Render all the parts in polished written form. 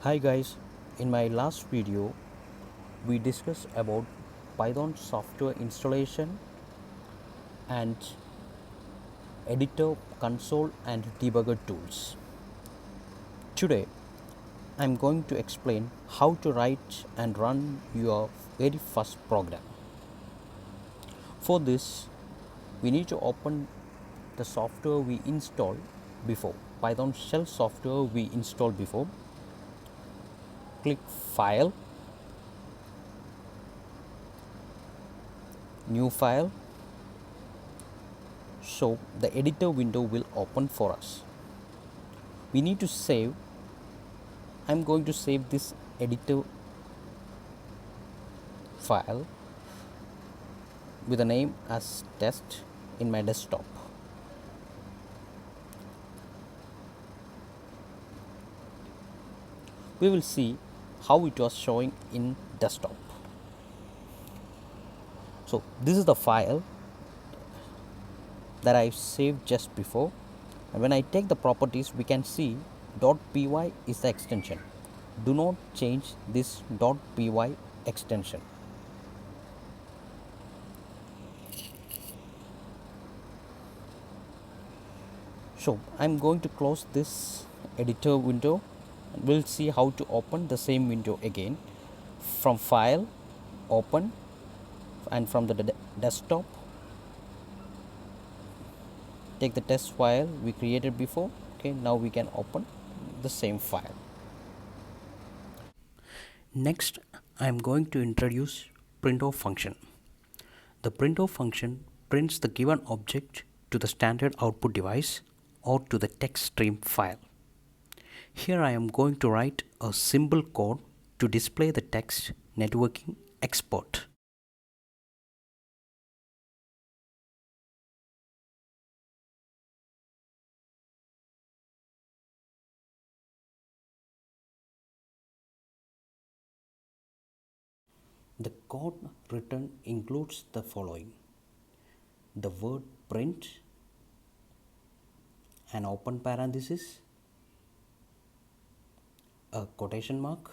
Hi guys, in my last video we discussed about Python software installation and editor, console and debugger tools. Today I am going to explain how to write and run your very first program. For this we need to open the software we installed before, Python shell software we installed before. Click File, New File. So the editor window will open for us. We need to save. I'm going to save this editor file with a name as test in my desktop. We will see how it was showing in desktop. So this is the file that I saved just before, and when I take the properties we can see .py is the extension. Do not change this .py extension. So I'm going to close this editor window and we'll see how to open the same window again. From file, open, and from the desktop take the test file we created before. Okay, now we can open the same file. Next I am going to introduce printf function. The printf function prints the given object to the standard output device or to the text stream file. Here I am going to write a simple code to display the text networking export. The code written includes the following: the word print, an open parenthesis, a quotation mark,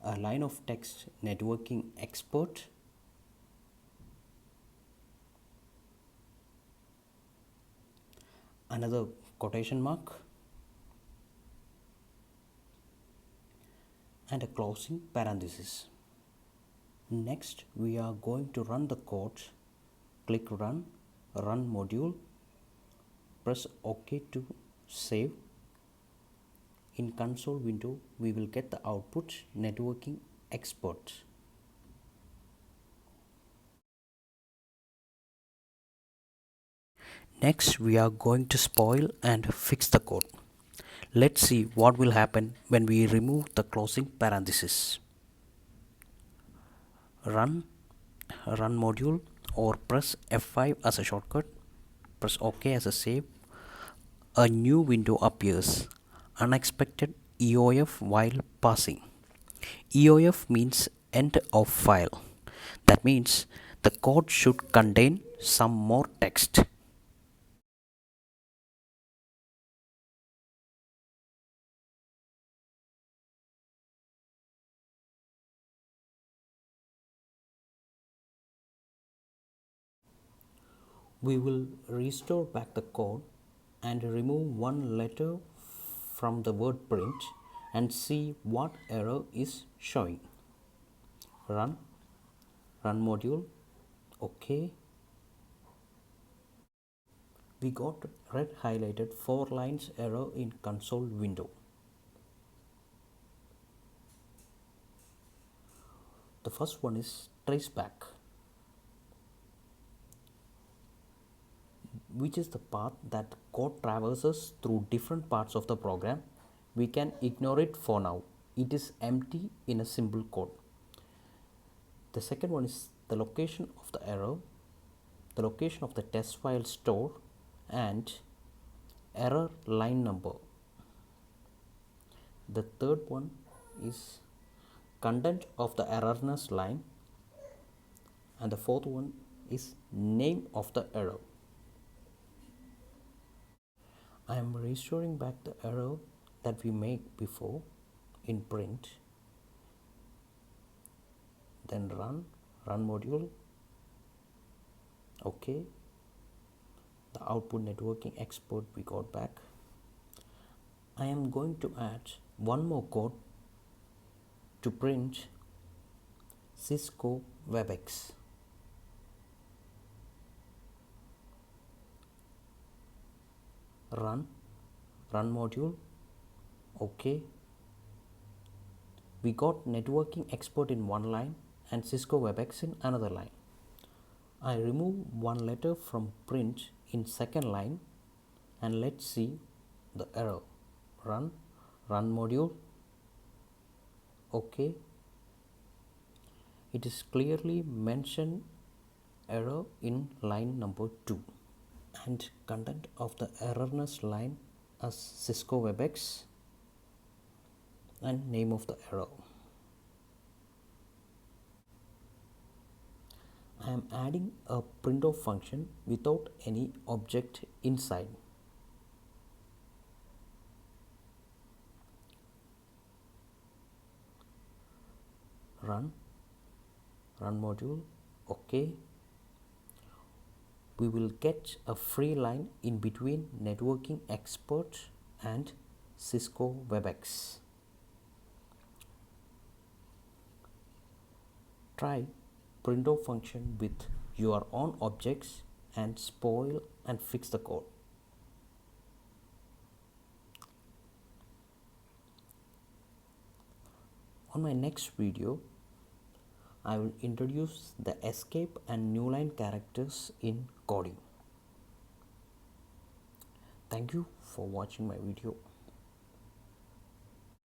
a line of text networking export, another quotation mark, and a closing parenthesis. Next we are going to run the code. Click run, run module, press OK to save. In console window we will get the output networking export. Next we are going to spoil and fix the code. Let's see what will happen when we remove the closing parenthesis. Run module or press F5 as a shortcut. Press OK as a save. A new window appears. Unexpected EOF while passing. EOF means end of file. That means the code should contain some more text. We will restore back the code and remove one letter from the word print and see what error is showing. Run module, OK. We got red highlighted 4 lines error in console window. The first one is traceback, which is the path that code traverses through different parts of the program. We can ignore it for now. It is empty in a simple code. The second one is the location of the error, the location of the test file store, and error line number. The third one is content of the errorness line, and the fourth one is name of the error. I am restoring back the error that we make before in print, then run module. Okay, the output networking export we got back. I am going to add one more code to print Cisco WebEx. Run module. Okay, we got networking export in one line and Cisco WebEx in another line. I remove one letter from print in second line and let's see the error. Run module. Okay, it is clearly mentioned error in line number 2 and content of the errorness line as Cisco WebEx and name of the error. I am adding a printf function without any object inside. Run module. Okay, we will get a free line in between networking export and Cisco WebEx. Try printf function with your own objects and spoil and fix the code. On my next video, I will introduce the escape and new line characters in coding. Thank you for watching my video.